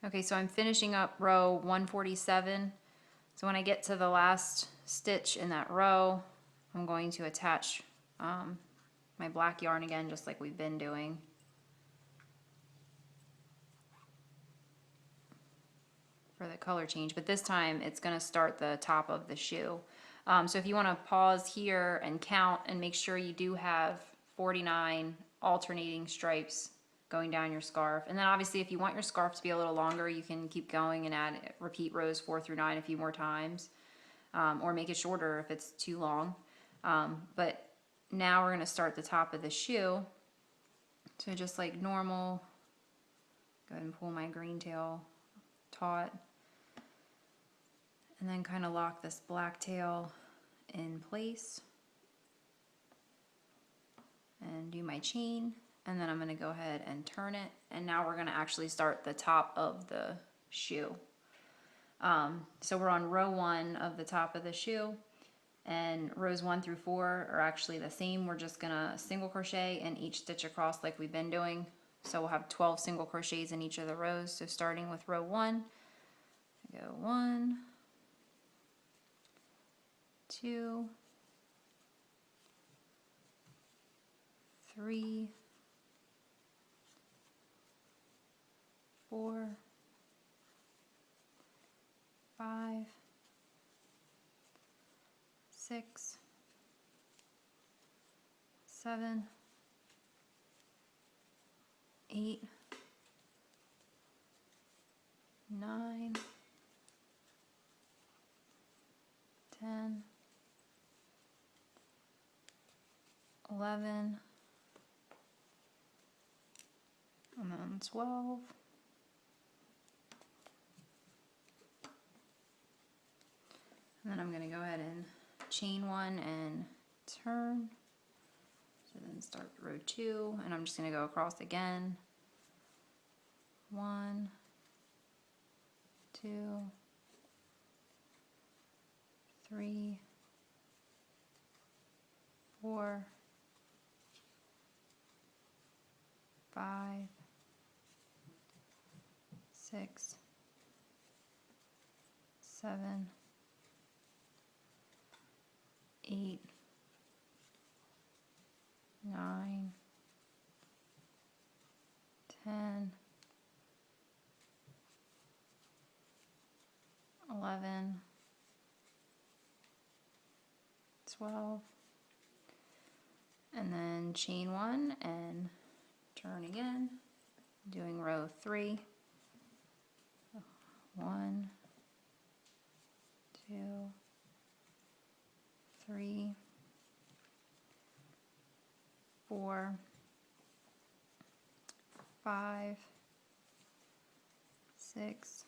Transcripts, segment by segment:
Okay, so I'm finishing up row 147. So when I get to the last stitch in that row, I'm going to attach my black yarn again, just like we've been doing. For the color change, but this time it's going to start the top of the shoe. So if you want to pause here and count and make sure you do have 49 alternating stripes going down your scarf. And then obviously if you want your scarf to be a little longer, you can keep going and repeat rows 4 through 9 a few more times, or make it shorter if it's too long. But now we're going to start the top of the shoe. So just like normal, go ahead and pull my green tail taut, and then kind of lock this black tail in place and do my chain, and then I'm going to go ahead and turn it, and now we're going to actually start the top of the shoe. So we're on row 1 of the top of the shoe, and rows 1 through 4 are actually the same. We're just going to single crochet in each stitch across like we've been doing. So we'll have 12 single crochets in each of the rows. So starting with row 1, I go 1, 2, 3, 4, 5, 6, 7, 8, 9, 10, 11, and then 12, and then I'm going to go ahead and chain 1 and turn. So then start row 2, and I'm just going to go across again. 1, 2, 3, 4, 5, 6, 7, 8, 9, 10, 11, 12, and then chain 1 and turn again, doing row 3. 1, 2, 3, 4, 5, 6,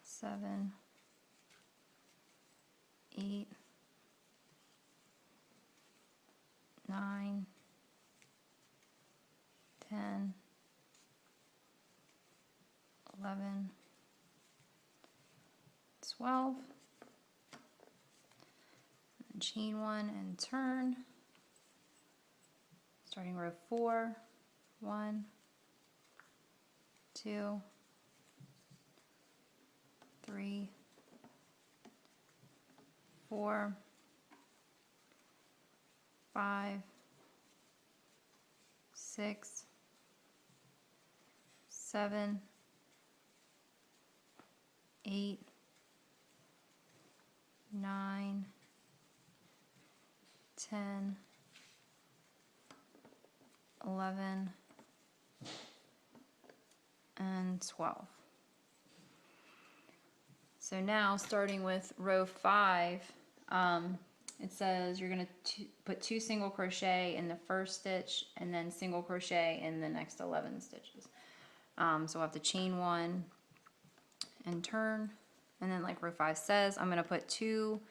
7, 8, 9, 10, 11, 12, and chain 1 and turn, starting row 4, 1, 2, 3, 4, 5, 6, 7, 8, 9, 10, 11, and 12. So now starting with row 5, it says you're going to put 2 single crochet in the first stitch and then single crochet in the next 11 stitches. So we'll have to chain 1 and turn, and then like row 5 says, I'm going to put 2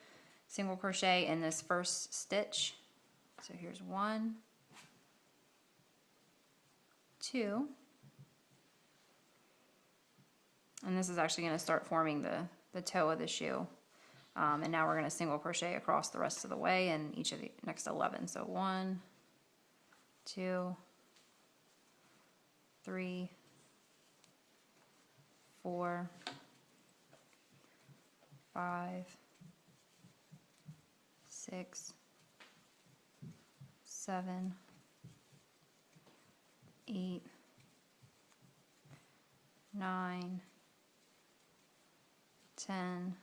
single crochet in this first stitch. So here's 1, 2, and this is actually going to start forming the toe of the shoe. And now we're going to single crochet across the rest of the way in each of the next 11. So 1, 2, 3, 4, 5, 6, 7, 8, 9, 10,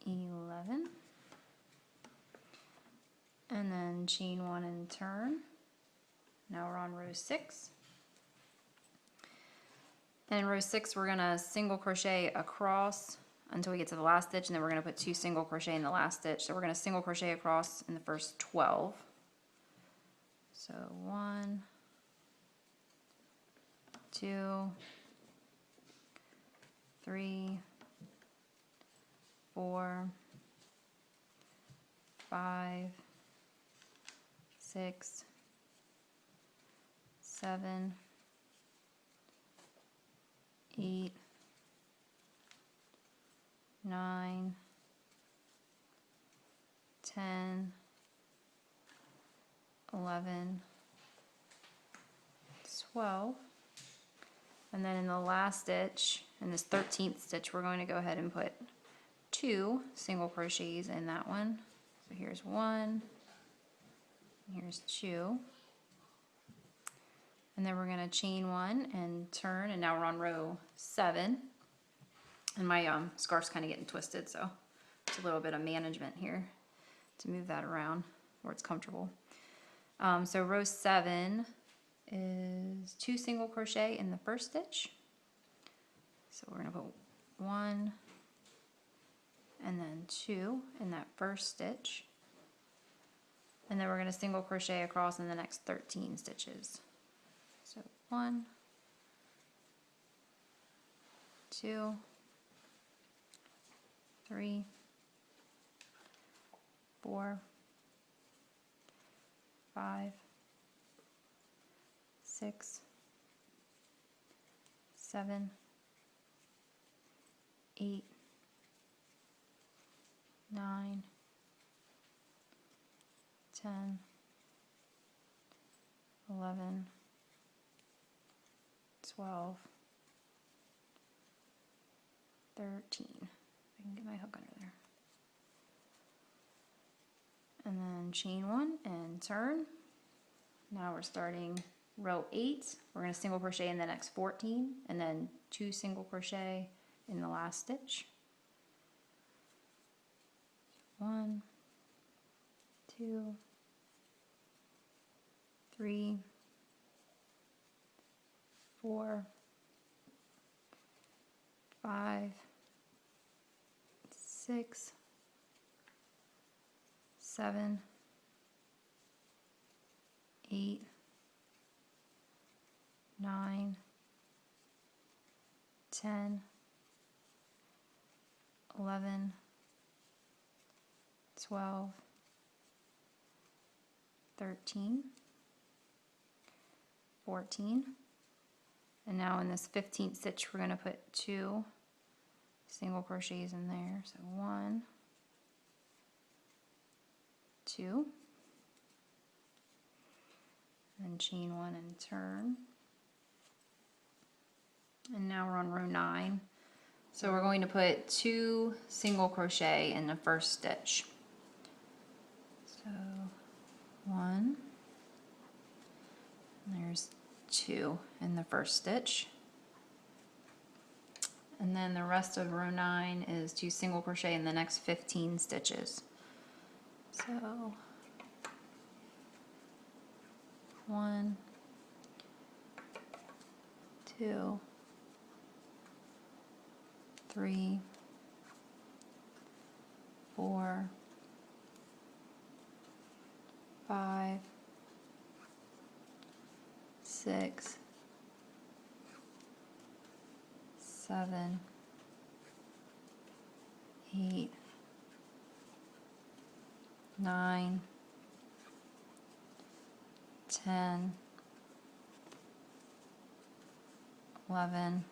11, and then chain 1 and turn. Now we're on row 6. And in row 6 we're gonna single crochet across until we get to the last stitch, and then we're gonna put 2 single crochet in the last stitch. So we're gonna single crochet across in the first 12. So 1, 2, 3, 4, 5, 6, 7, 8, 9, 10, 11, 12. And then in the last stitch, in this 13th stitch, we're going to go ahead and put 2 single crochets in that one. So here's 1, here's 2. And then we're going to chain 1 and turn, and now we're on row 7. And my scarf's kind of getting twisted, so it's a little bit of management here to move that around where it's comfortable. So row 7 is 2 single crochet in the first stitch. So we're going to put 1 and then 2 in that first stitch. And then we're going to single crochet across in the next 13 stitches. So 1, 2, 3, 4, 5, 6, 7, 8, 9, 10, 11, 12, 13. I can get my hook under there. And then chain 1 and turn. Now we're starting row 8. We're going to single crochet in the next 14 and then 2 single crochet in the last stitch. 1, 2, 3, 4, 5, 6, 7, 8, 9, 10, 11, 12, 13, 14. And now in this 15th stitch, we're going to put 2 single crochets in there. So 1, 2, and chain 1 and turn. And now we're on row 9. So we're going to put 2 single crochet in the first stitch. So 1, and there's 2 in the first stitch. And then the rest of row 9 is 2 single crochet in the next 15 stitches. So 1, 2, 3, 4, 5, 6, 7, 8, 9, 10, 11,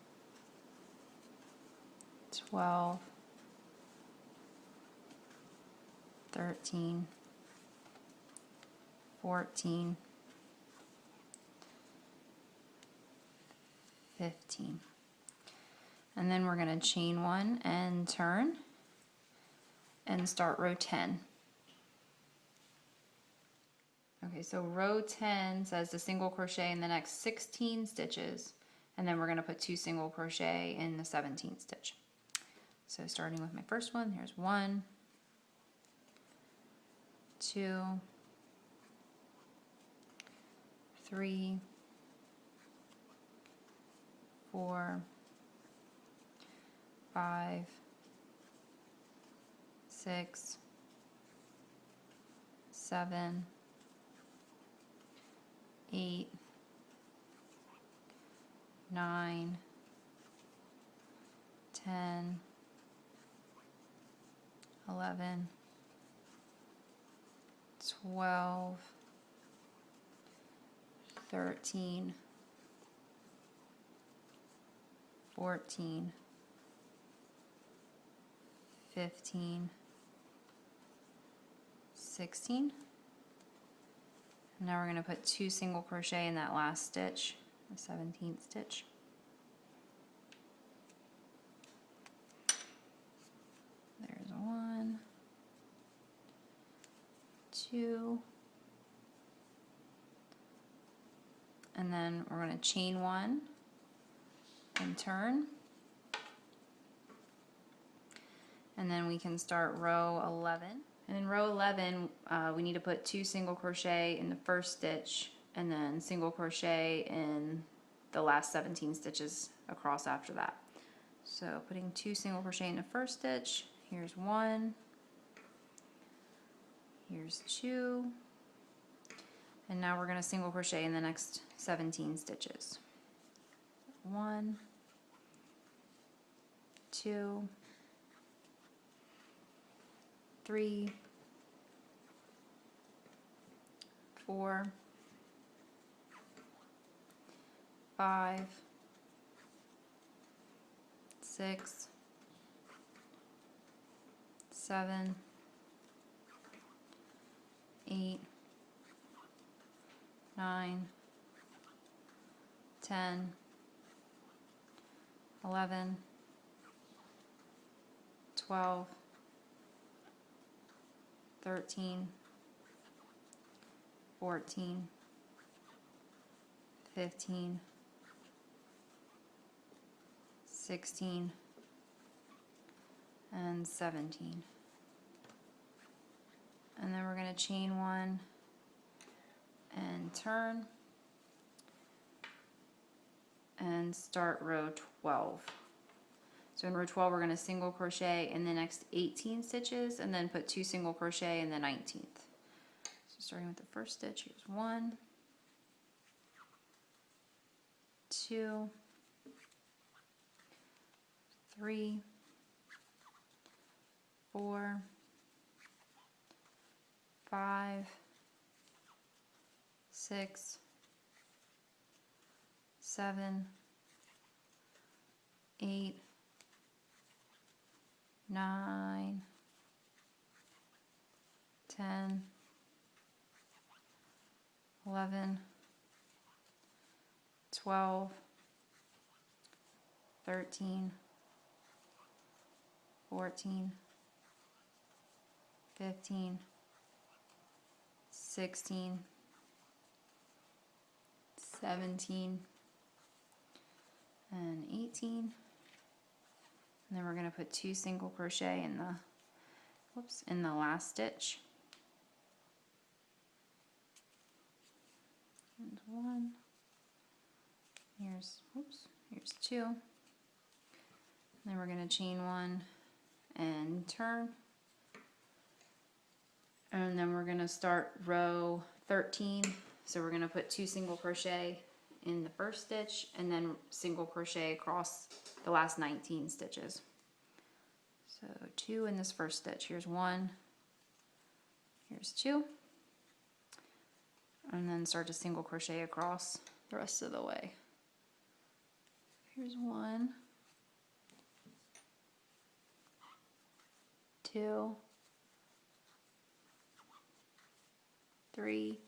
12, 13, 14, 15. And then we're going to chain 1 and turn and start row 10. Okay, so row 10 says to single crochet in the next 16 stitches, and then we're going to put 2 single crochet in the 17th stitch. So starting with my first one, here's 1, 2, 3, 4, 5, 6, 7, 8, 9, 10, 11, 12, 13, 14, 15, 16. Now we're going to put 2 single crochet in that last stitch, the 17th stitch. There's 1, 2, and then we're going to chain 1 and turn, and then we can start row 11. And in row 11, we need to put 2 single crochet in the first stitch and then single crochet in the last 17 stitches across after that. So putting 2 single crochet in the first stitch, here's 1, here's 2, and now we're going to single crochet in the next 17 stitches. 1, 2, 3, 4, 5, 6, 7, 8, 9, 10, 11, 12, 13, 14, 15, 16, and 17. And then we're going to chain 1 and turn and start row 12. So in row 12 we're going to single crochet in the next 18 stitches and then put 2 single crochet in the 19th. So starting with the first stitch, here's 1, 2, 3, 4, 5, 6, 7, 8, 9, 10, 11, 12, 13, 14, 15, 16, 17, and 18. And then we're going to put 2 single crochet in the last stitch. And 1. Here's 2. And then we're going to chain 1 and turn. And then we're going to start row 13. So we're going to put 2 single crochet in the first stitch and then single crochet across the last 19 stitches. So 2 in this first stitch. Here's 1, here's 2, and then start to single crochet across the rest of the way. Here's 1, 2, 3,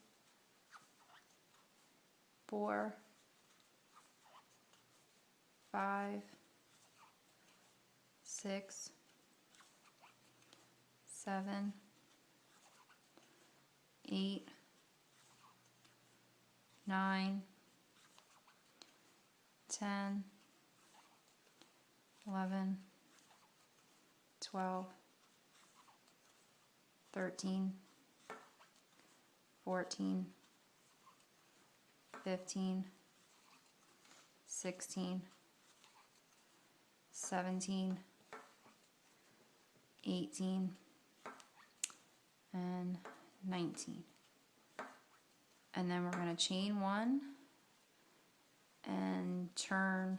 4, 5, 6, 7, 8, 9, 10, 11, 12, 13, 14, 15, 16, 17, 18, and 19. And then we're going to chain 1 and turn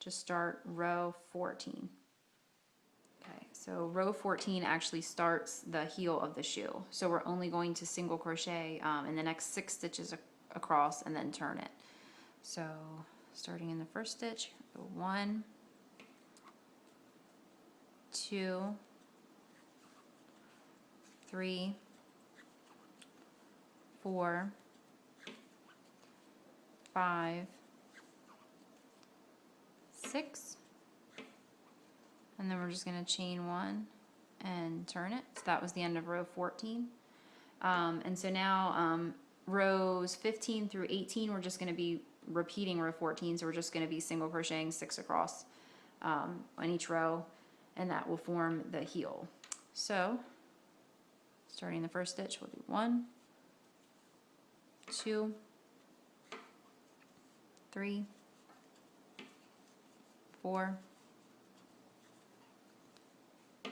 to start row 14. Okay, so row 14 actually starts the heel of the shoe. So we're only going to single crochet in the next 6 stitches across and then turn it. So starting in the first stitch, go 1, 2, 3, 4, 5, 6, and then we're just going to chain 1 and turn it. So that was the end of row 14. And so now rows 15 through 18, we're just going to be repeating row 14. So we're just going to be single crocheting 6 across on each row, and that will form the heel. So starting the first stitch, we'll do 1, 2, 3, 4,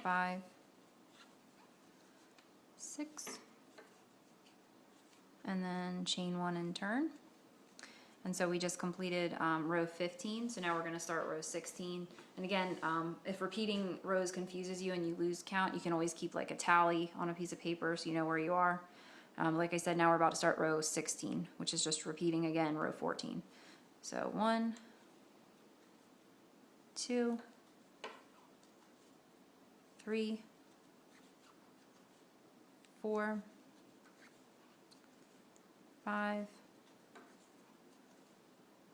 5, 6, and then chain 1 and turn. And so we just completed row 15, so now we're going to start row 16. And again, if repeating rows confuses you and you lose count, you can always keep like a tally on a piece of paper so you know where you are. Like I said, now we're about to start row 16, which is just repeating again row 14. So 1, 2, 3, 4, 5,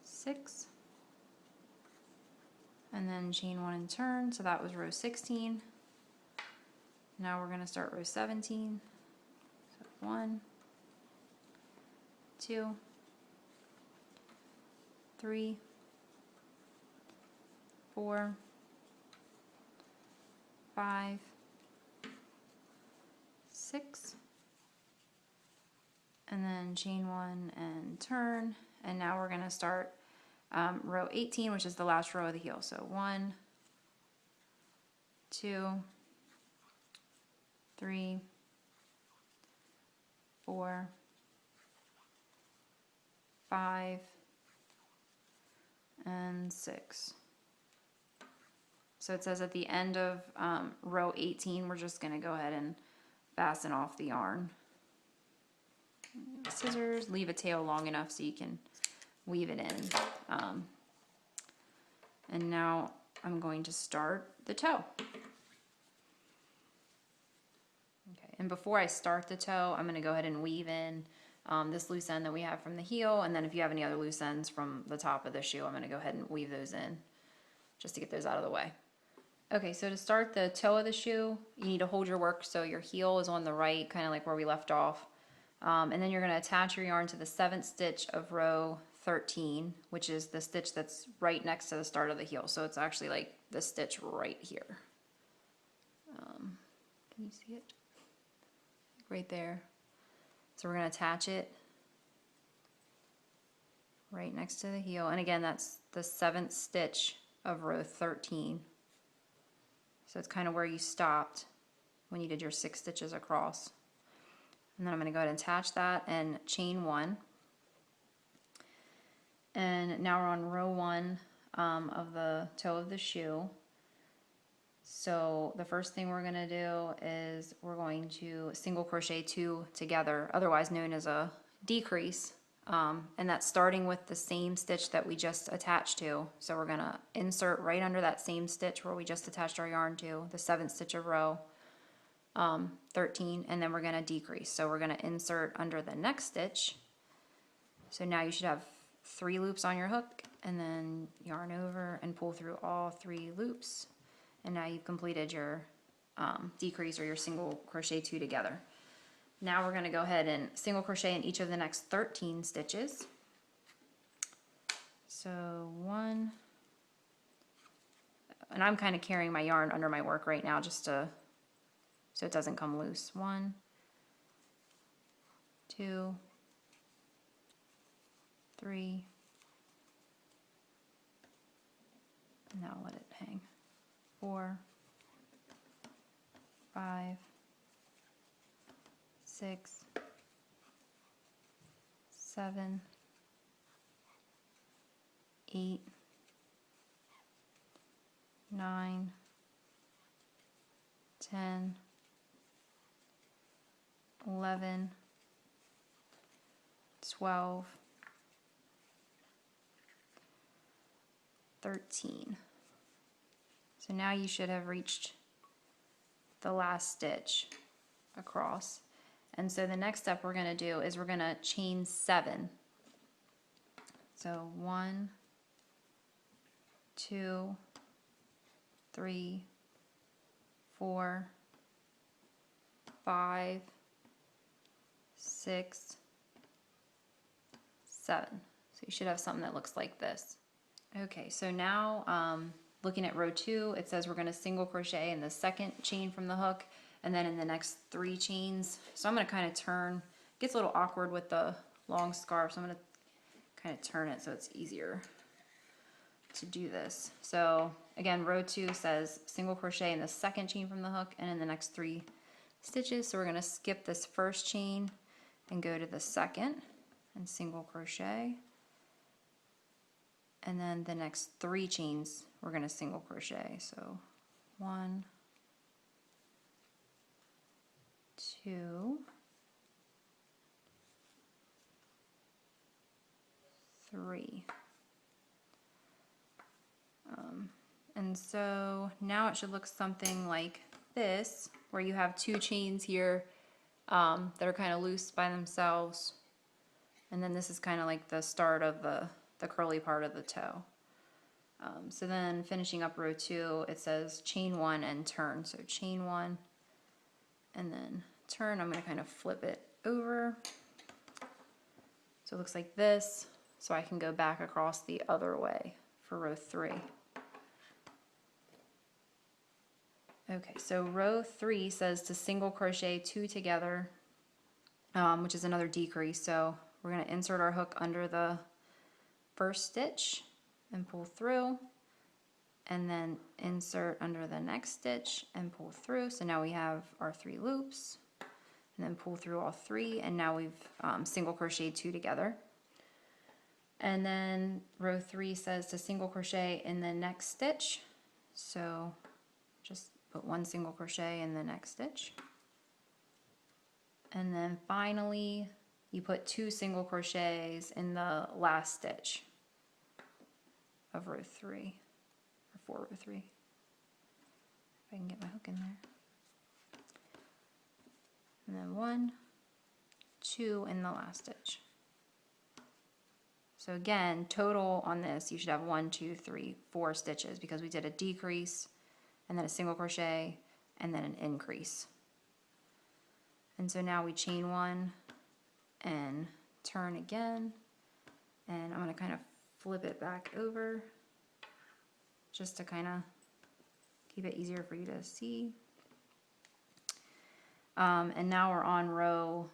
6, and then chain 1 and turn. So that was row 16. Now we're going to start row 17. So 1, 2, 3, 4, 5, 6, and then chain 1 and turn. And now we're going to start row 18, which is the last row of the heel. So 1, 2, 3, 4, 5, and 6. So it says at the end of row 18, we're just going to go ahead and fasten off the yarn. Scissors, leave a tail long enough so you can weave it in. And now I'm going to start the toe. Okay, and before I start the toe, I'm going to go ahead and weave in this loose end that we have from the heel, and then if you have any other loose ends from the top of the shoe, I'm going to go ahead and weave those in just to get those out of the way. Okay, so to start the toe of the shoe, you need to hold your work so your heel is on the right, kind of like where we left off. And then you're going to attach your yarn to the 7th stitch of row 13, which is the stitch that's right next to the start of the heel. So it's actually like the stitch right here. Can you see it? Right there. So we're going to attach it right next to the heel. And again, that's the 7th stitch of row 13. So it's kind of where you stopped when you did your 6 stitches across. And then I'm going to go ahead and attach that and chain 1. And now we're on row 1 of the toe of the shoe. So the first thing we're going to do is we're going to single crochet 2 together, otherwise known as a decrease. And that's starting with the same stitch that we just attached to. So we're going to insert right under that same stitch where we just attached our yarn to, the 7th stitch of row 13, and then we're going to decrease. So we're going to insert under the next stitch. So now you should have 3 loops on your hook, and then yarn over and pull through all 3 loops. And now you've completed your decrease or your single crochet 2 together. Now we're going to go ahead and single crochet in each of the next 13 stitches. So 1, and I'm kind of carrying my yarn under my work right now just to so it doesn't come loose. 1, 2, 3, now let it hang. 4, 5, 6, 7, 8, 9, 10, 11, 12, 13. So now you should have reached the last stitch across. And so the next step we're going to do is we're going to chain 7. So 1, 2, 3, 4, 5, 6, 7. So you should have something that looks like this. Okay, so now looking at row 2, it says we're going to single crochet in the second chain from the hook and then in the next 3 chains. So I'm going to kind of turn. It gets a little awkward with the long scarf, so I'm going to kind of turn it so it's easier to do this. So again, row 2 says single crochet in the second chain from the hook and in the next 3 stitches. So we're going to skip this first chain and go to the second and single crochet. And then the next 3 chains we're going to single crochet. So 1, 2, 3. And so now it should look something like this, where you have 2 chains here that are kind of loose by themselves. And then this is kind of like the start of the curly part of the toe. So then finishing up row 2, it says chain 1 and turn. So chain 1 and then turn. I'm going to kind of flip it over. So it looks like this. So I can go back across the other way for row 3. Okay, so row 3 says to single crochet 2 together, which is another decrease. So we're going to insert our hook under the first stitch and pull through, and then insert under the next stitch and pull through. So now we have our 3 loops, and then pull through all 3, and now we've single crocheted 2 together. And then row 3 says to single crochet in the next stitch. So just put 1 single crochet in the next stitch. And then finally, you put 2 single crochets in the last stitch of row 3, or for row 3. If I can get my hook in there. And then 1, 2 in the last stitch. So again, total on this, you should have 1, 2, 3, 4 stitches because we did a decrease and then a single crochet and then an increase. And so now we chain 1 and turn again, and I'm going to kind of flip it back over just to kind of keep it easier for you to see. And now we're on row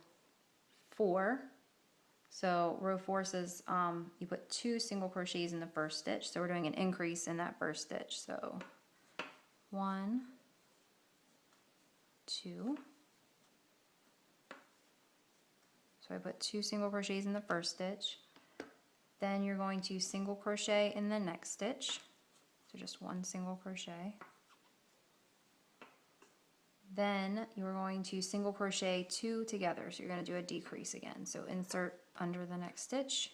4. So row 4 says you put 2 single crochets in the first stitch, so we're doing an increase in that first stitch. So 1, 2. So I put 2 single crochets in the first stitch. Then you're going to single crochet in the next stitch. So just 1 single crochet. Then you're going to single crochet 2 together. So you're going to do a decrease again. So insert under the next stitch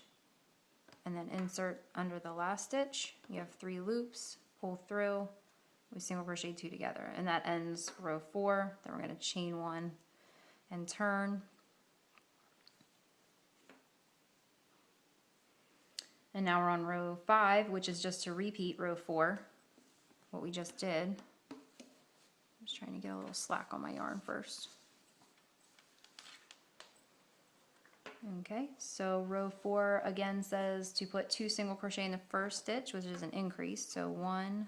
and then insert under the last stitch. You have 3 loops, pull through, we single crochet 2 together, and that ends row 4. Then we're going to chain 1 and turn. And now we're on row 5, which is just to repeat row 4, what we just did. I'm just trying to get a little slack on my yarn first. Okay, so row 4 again says to put 2 single crochet in the first stitch, which is an increase. So 1,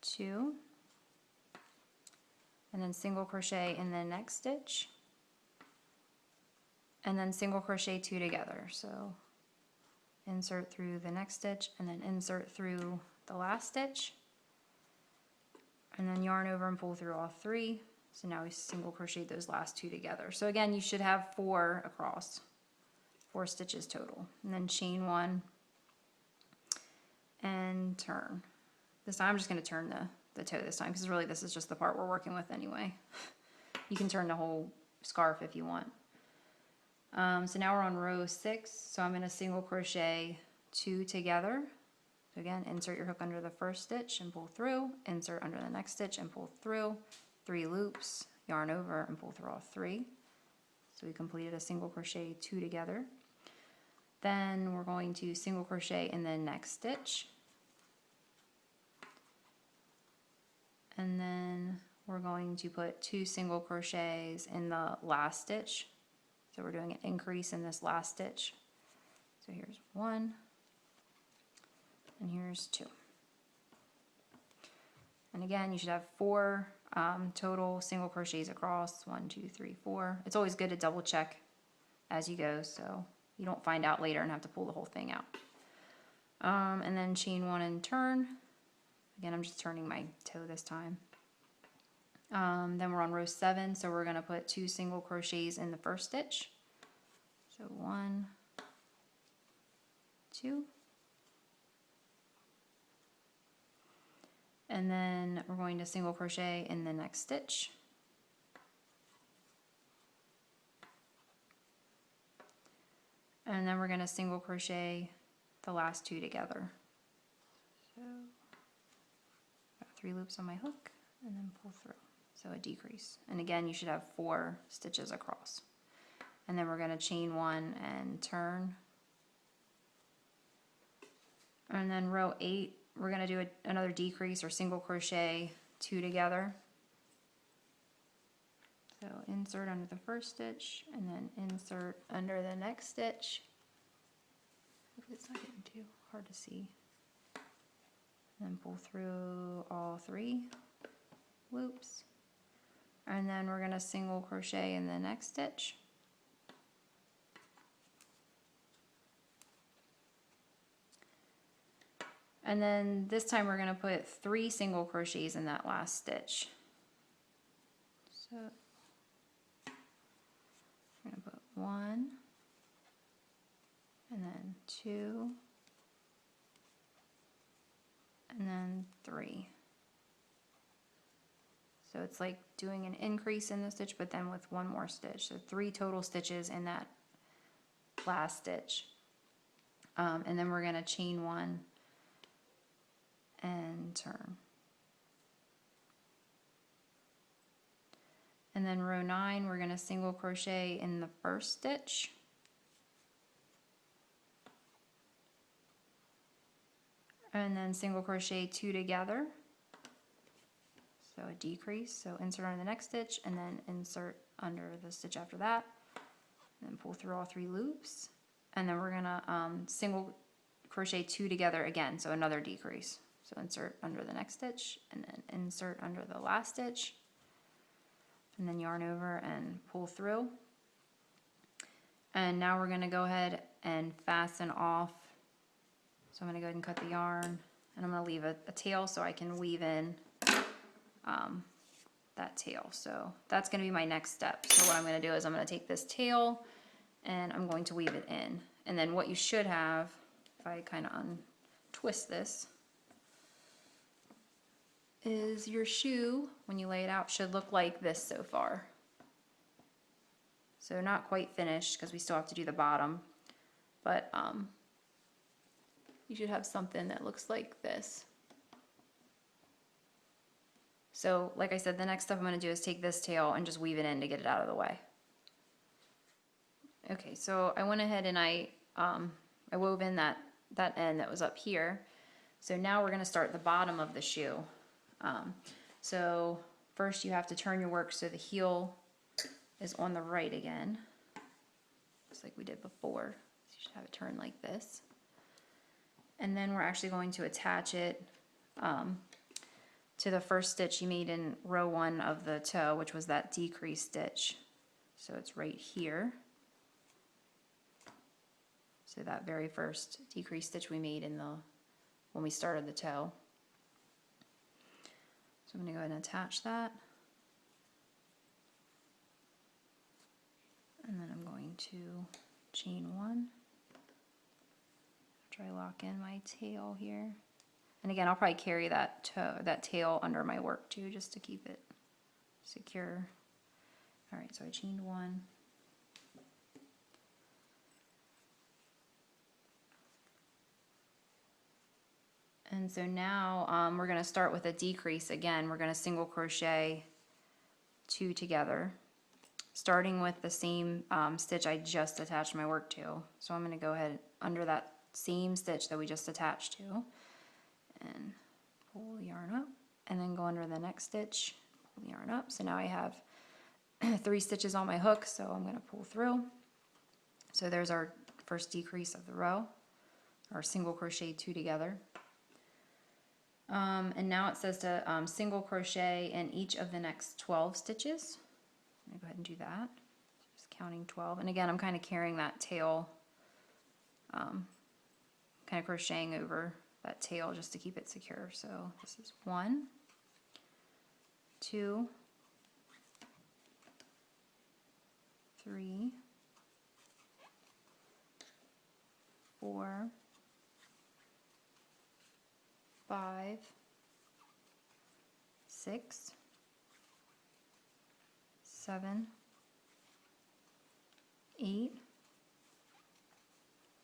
2, and then single crochet in the next stitch, and then single crochet 2 together. So insert through the next stitch and then insert through the last stitch, and then yarn over and pull through all 3. So now we single crochet those last 2 together. So again, you should have 4 across, 4 stitches total. And then chain 1 and turn. This time I'm just going to turn the toe this time, because really this is just the part we're working with anyway. You can turn the whole scarf if you want. So now we're on row 6, so I'm going to single crochet 2 together. So again, insert your hook under the first stitch and pull through, insert under the next stitch and pull through, 3 loops, yarn over and pull through all 3. So we completed a single crochet 2 together. Then we're going to single crochet in the next stitch. And then we're going to put 2 single crochets in the last stitch. So we're doing an increase in this last stitch. So here's 1, and here's 2. And again, you should have 4 total single crochets across. 1, 2, 3, 4. It's always good to double check as you go, so you don't find out later and have to pull the whole thing out. And then chain 1 and turn. Again, I'm just turning my toe this time. Then we're on row 7, so we're going to put 2 single crochets in the first stitch. So 1, 2. And then we're going to single crochet in the next stitch. And then we're going to single crochet the last 2 together. So got 3 loops on my hook and then pull through. So a decrease. And again, you should have 4 stitches across. And then we're going to chain 1 and turn. And then row 8, we're going to do another decrease or single crochet 2 together. So insert under the first stitch and then insert under the next stitch. Hopefully it's not getting too hard to see. And then pull through all 3 loops. And then we're going to single crochet in the next stitch. And then this time we're going to put 3 single crochets in that last stitch. So we're going to put 1, and then 2, and then 3. So it's like doing an increase in the stitch, but then with 1 more stitch. So 3 total stitches in that last stitch. And then we're going to chain 1 and turn. And then row 9, we're going to single crochet in the first stitch. And then single crochet 2 together. So a decrease. So insert under the next stitch and then insert under the stitch after that. And then pull through all 3 loops. And then we're going to single crochet 2 together again. So another decrease. So insert under the next stitch and then insert under the last stitch. And then yarn over and pull through. And now we're going to go ahead and fasten off. So I'm going to go ahead and cut the yarn, and I'm going to leave a tail so I can weave in that tail. So that's going to be my next step. So what I'm going to do is I'm going to take this tail and I'm going to weave it in. And then what you should have, if I kind of untwist this, is your shoe, when you lay it out, should look like this so far. So not quite finished because we still have to do the bottom, but you should have something that looks like this. So like I said, the next step I'm going to do is take this tail and just weave it in to get it out of the way. Okay, so I went ahead and I I wove in that end that was up here. So now we're going to start the bottom of the shoe. So first you have to turn your work so the heel is on the right again, just like we did before. So you should have it turned like this. And then we're actually going to attach it to the first stitch you made in row 1 of the toe, which was that decrease stitch. So it's right here. So that very first decrease stitch we made when we started the toe. So I'm going to go ahead and attach that. And then I'm going to chain 1. Try to lock in my tail here. And again, I'll probably carry that tail under my work too, just to keep it secure. All right, so I chained 1. And so now we're going to start with a decrease again. We're going to single crochet 2 together, starting with the same stitch I just attached my work to. So I'm going to go ahead under that same stitch that we just attached to and pull the yarn up, and then go under the next stitch, pull the yarn up. So now I have 3 stitches on my hook, so I'm going to pull through. So there's our first decrease of the row, our single crochet 2 together. And now it says to single crochet in each of the next 12 stitches. I'm going to go ahead and do that. Just counting 12. And again, I'm kind of carrying that tail, kind of crocheting over that tail just to keep it secure. So this is 1, 2, 3, 4, 5, 6, 7, 8,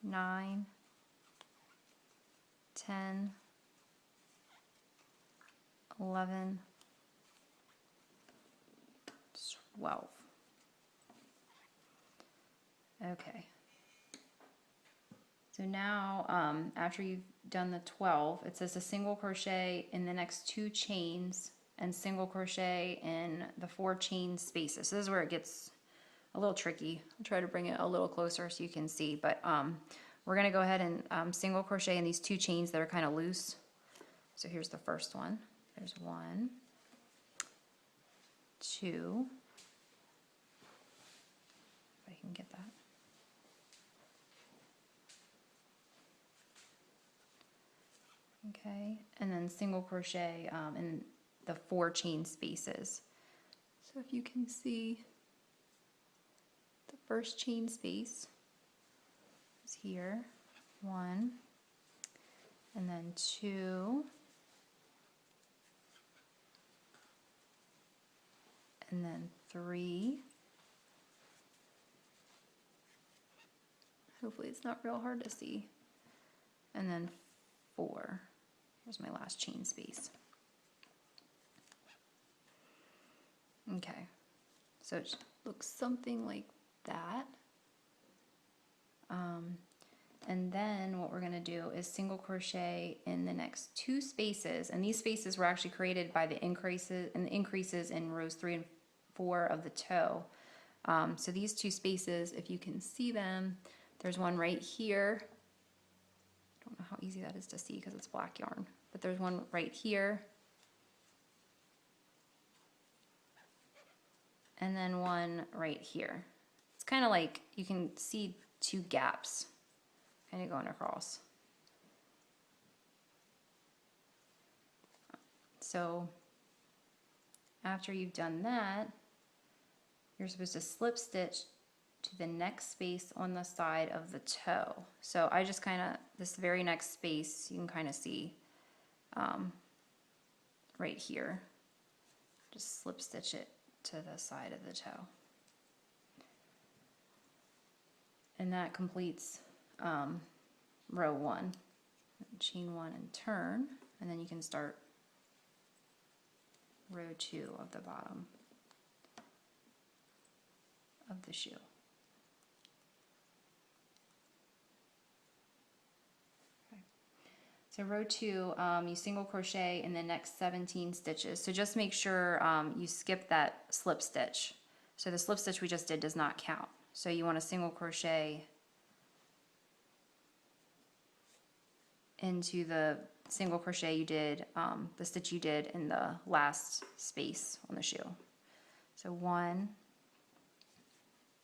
9, 10, 11, 12. Okay. So now, after you've done the 12, it says a single crochet in the next 2 chains and single crochet in the 4 chain spaces. So this is where it gets a little tricky. I'll try to bring it a little closer so you can see, but we're going to go ahead and single crochet in these 2 chains that are kind of loose. So here's the first one. There's 1, 2, if I can get that. Okay, and then single crochet in the 4 chain spaces. So if you can see, the first chain space is here, 1, and then 2, and then 3. Hopefully it's not real hard to see. And then 4. Here's my last chain space. Okay, so it looks something like that. And then what we're going to do is single crochet in the next 2 spaces, and these spaces were actually created by the increases in rows 3 and 4 of the toe. So these 2 spaces, if you can see them, there's one right here. I don't know how easy that is to see because it's black yarn, but there's one right here, and then one right here. It's kind of like you can see 2 gaps kind of going across. So after you've done that, you're supposed to slip stitch to the next space on the side of the toe. So I just kind of, this very next space, you can kind of see right here. Just slip stitch it to the side of the toe. And that completes row 1. Chain 1 and turn, and then you can start row 2 of the bottom of the shoe. So row 2, you single crochet in the next 17 stitches. So just make sure you skip that slip stitch. So the slip stitch we just did does not count. So you want to single crochet into the single crochet you did, the stitch you did in the last space on the shoe. So 1,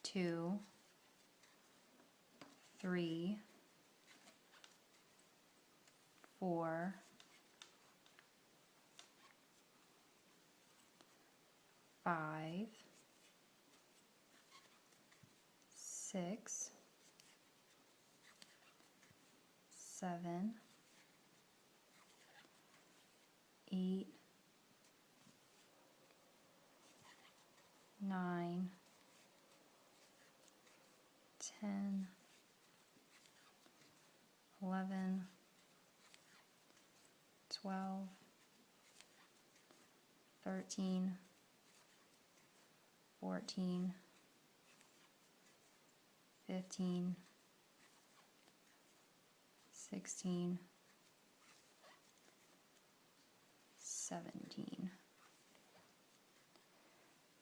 2, 3, 4, 5, 6, 7, 8, 9, 10, 11, 12, 13, 14, 15, 16, 17.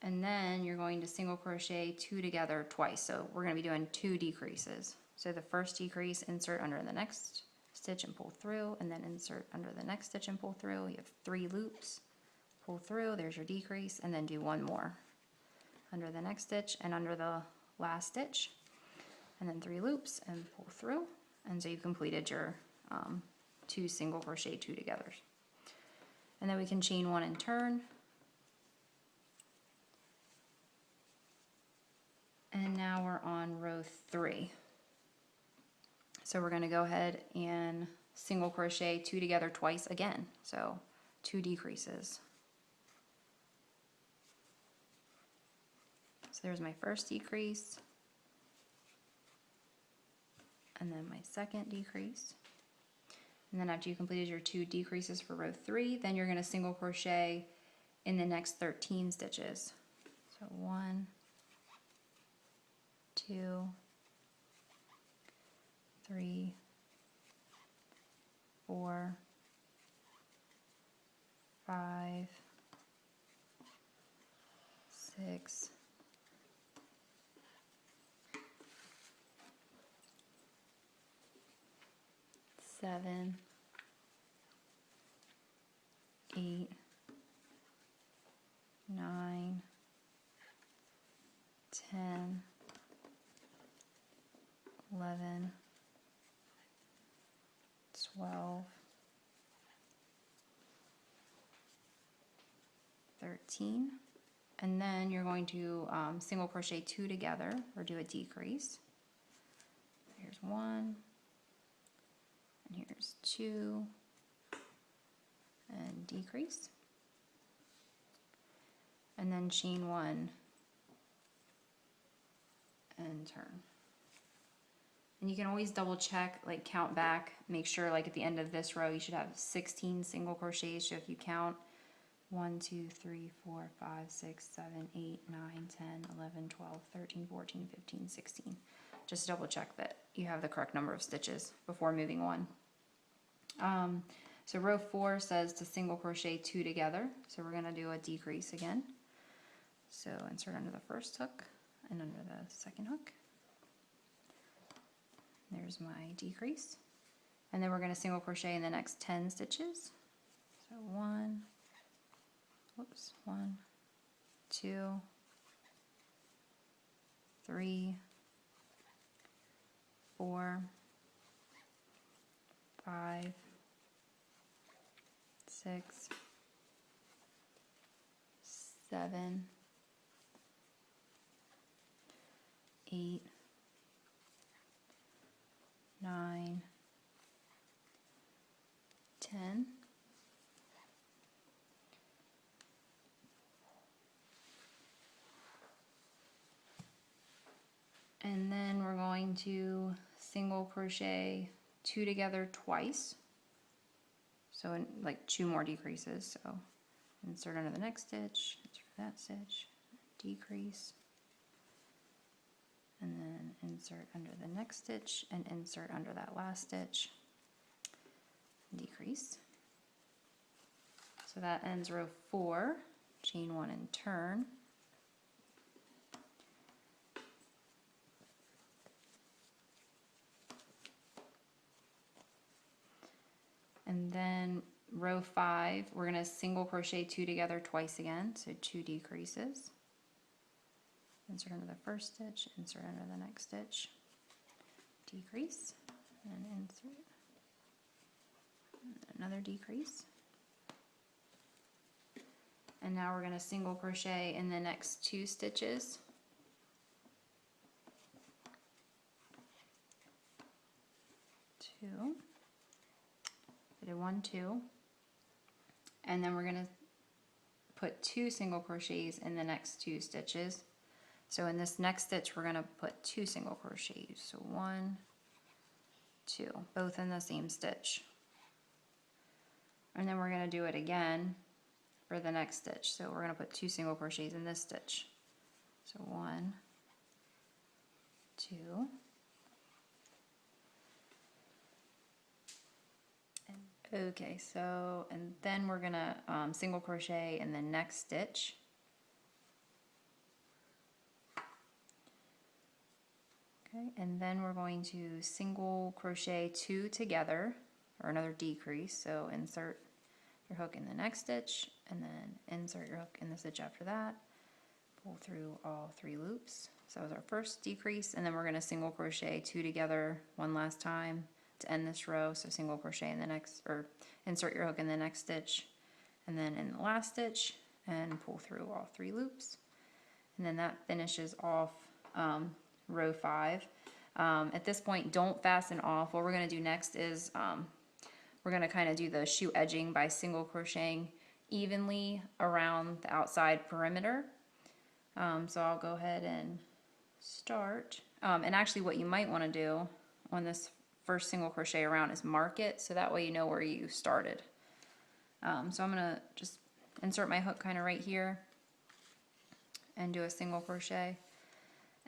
And then you're going to single crochet 2 together twice. So we're going to be doing 2 decreases. So the first decrease, insert under the next stitch and pull through, and then insert under the next stitch and pull through. You have 3 loops, pull through, there's your decrease, and then do 1 more under the next stitch and under the last stitch, and then 3 loops and pull through. And so you've completed your 2 single crochet 2 togethers. And then we can chain 1 and turn. And now we're on row 3. So we're going to go ahead and single crochet 2 together twice again. So 2 decreases. So there's my first decrease, and then my second decrease. And then after you completed your 2 decreases for row 3, then you're going to single crochet in the next 13 stitches. So 1, 2, 3, 4, 5, 6, 7, 8, 9, 10, 11, 12, 13, and then you're going to single crochet 2 together or do a decrease. Here's 1, and here's 2, and decrease, and then chain 1 and turn. And you can always double check, like count back, make sure like at the end of this row you should have 16 single crochets. So if you count 1, 2, 3, 4, 5, 6, 7, 8, 9, 10, 11, 12, 13, 14, 15, 16. Just double check that you have the correct number of stitches before moving on. So row 4 says to single crochet 2 together. So we're going to do a decrease again. So insert under the first hook and under the second hook. There's my decrease. And then we're going to single crochet in the next 10 stitches. So 1, 2, 3, 4, 5, 6, 7, 8, 9, 10, and then we're going to single crochet 2 together twice, so in like 2 more decreases. So insert under the next stitch, insert that stitch, decrease, and then insert under the next stitch and insert under that last stitch. decrease. So that ends row 4, chain 1 and turn. And then row 5, we're going to single crochet 2 together twice again, so 2 decreases. Insert under the first stitch, insert under the next stitch, decrease, and insert, another decrease. And now we're going to single crochet in the next 2 stitches. 2, I did 1, 2, and then we're going to put 2 single crochets in the next 2 stitches. So in this next stitch, we're going to put 2 single crochets. So 1, 2, both in the same stitch. And then we're going to do it again for the next stitch. So we're going to put 2 single crochets in this stitch. So 1, 2, okay, so, and then we're going to single crochet in the next stitch. Okay, and then we're going to single crochet 2 together, or another decrease. So insert your hook in the next stitch, and then insert your hook in the stitch after that. Pull through all 3 loops. So that was our first decrease, and then we're going to single crochet 2 together one last time to end this row. So single crochet in the next, or insert your hook in the next stitch, and then in the last stitch, and pull through all 3 loops. And then that finishes off row 5. At this point, don't fasten off. What we're going to do next is we're going to kind of do the shoe edging by single crocheting evenly around the outside perimeter. So I'll go ahead and start. And actually what you might want to do on this first single crochet around is mark it, so that way you know where you started. So I'm going to just insert my hook kind of right here and do a single crochet.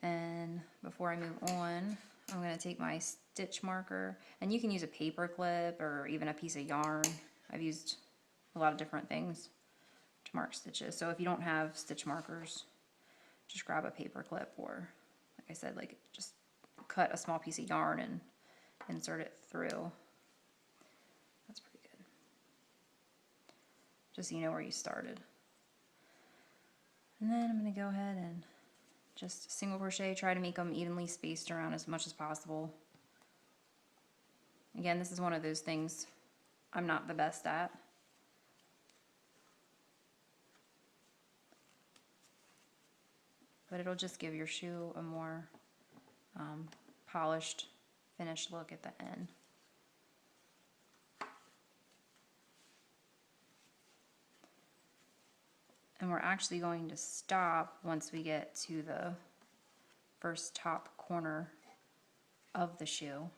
And before I move on, I'm going to take my stitch marker, and you can use a paper clip or even a piece of yarn. I've used a lot of different things to mark stitches. So if you don't have stitch markers, just grab a paper clip, or like I said, like just cut a small piece of yarn and insert it through. That's pretty good. Just so you know where you started. And then I'm going to go ahead and just single crochet, try to make them evenly spaced around as much as possible. Again, this is one of those things I'm not the best at. But it'll just give your shoe a more polished, finished look at the end. And we're actually going to stop once we get to the first top corner of the shoe.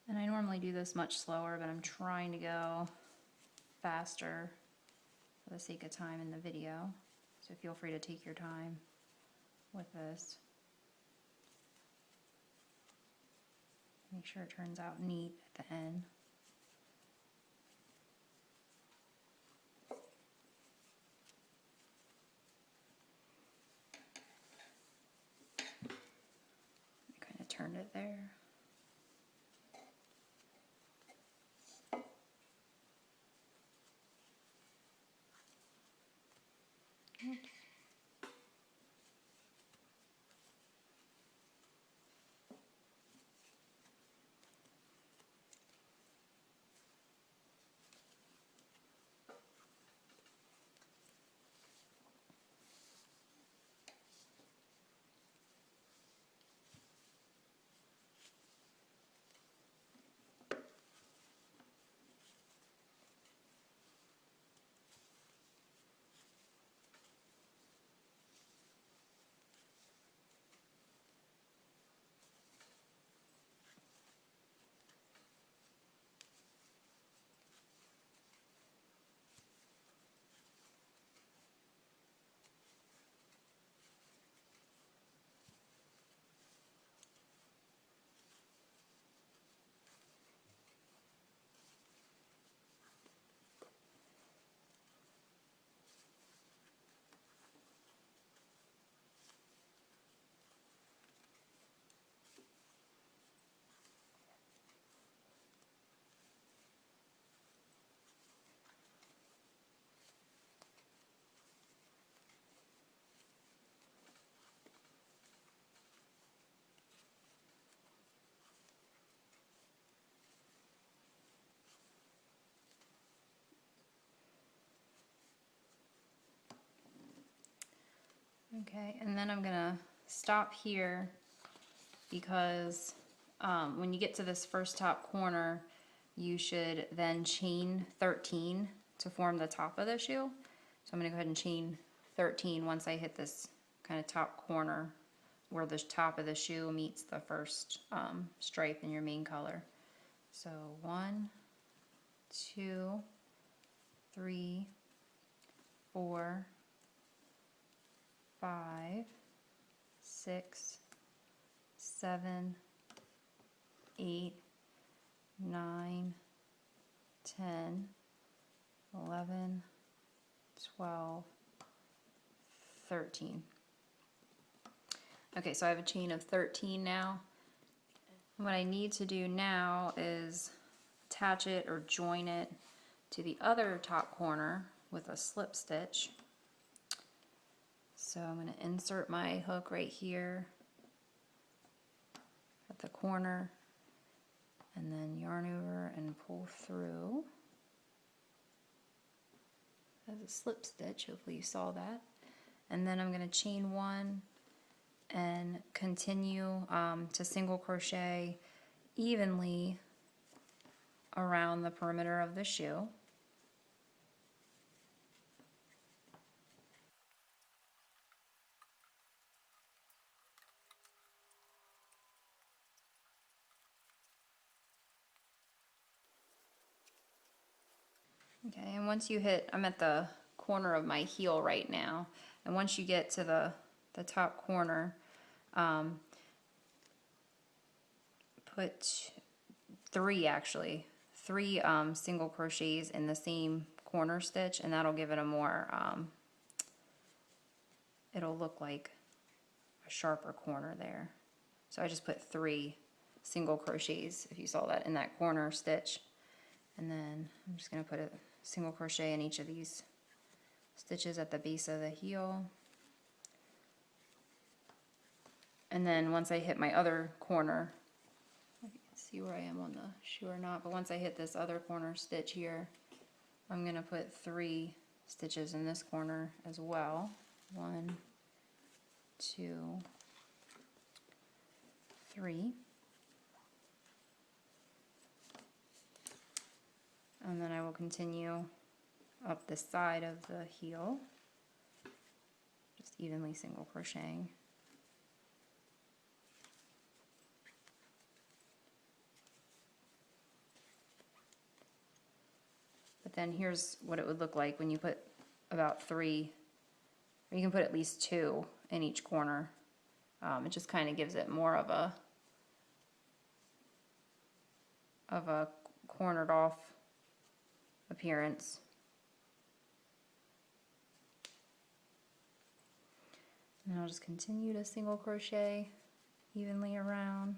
And I normally do this much slower, but I'm trying to go faster for the sake of time in the video. So feel free to take your time with this. Make sure it turns out neat at the end. I kind of turned it there. Oops. Okay, and then I'm gonna stop here because when you get to this first top corner, you should then chain 13 to form the top of the shoe. So I'm gonna go ahead and chain 13 once I hit this kind of top corner where the top of the shoe meets the first stripe in your main color. So 1, 2, 3, 4, 5, 6, 7, 8, 9, 10, 11, 12, 13. Okay, so I have a chain of 13 now. What I need to do now is attach it or join it to the other top corner with a slip stitch. So I'm going to insert my hook right here at the corner and then yarn over and pull through as a slip stitch. Hopefully you saw that. And then I'm going to chain 1 and continue to single crochet evenly around the perimeter of the shoe. Okay, and once you hit, I'm at the corner of my heel right now, and once you get to the top corner, put three single crochets in the same corner stitch, and that'll give it a more, it'll look like a sharper corner there. So I just put 3 single crochets, if you saw that, in that corner stitch. And then I'm just going to put a single crochet in each of these stitches at the base of the heel. And then once I hit my other corner, I can see where I am on the shoe or not, but once I hit this other corner stitch here, I'm going to put 3 stitches in this corner as well. 1, 2, 3. And then I will continue up the side of the heel, just evenly single crocheting. But then here's what it would look like when you put about 3, or you can put at least 2 in each corner. It just kind of gives it more of a cornered off appearance. And I'll just continue to single crochet evenly around.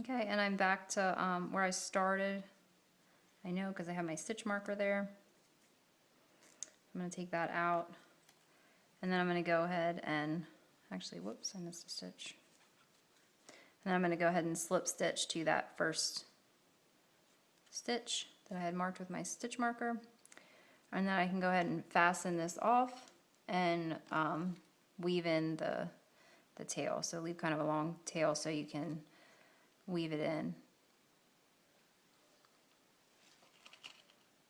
Okay, and I'm back to where I started. I know because I have my stitch marker there. I'm going to take that out, and then I'm going to go ahead and, actually, whoops, I missed a stitch. And then I'm going to go ahead and slip stitch to that first stitch that I had marked with my stitch marker. And then I can go ahead and fasten this off and weave in the tail. So leave kind of a long tail so you can weave it in.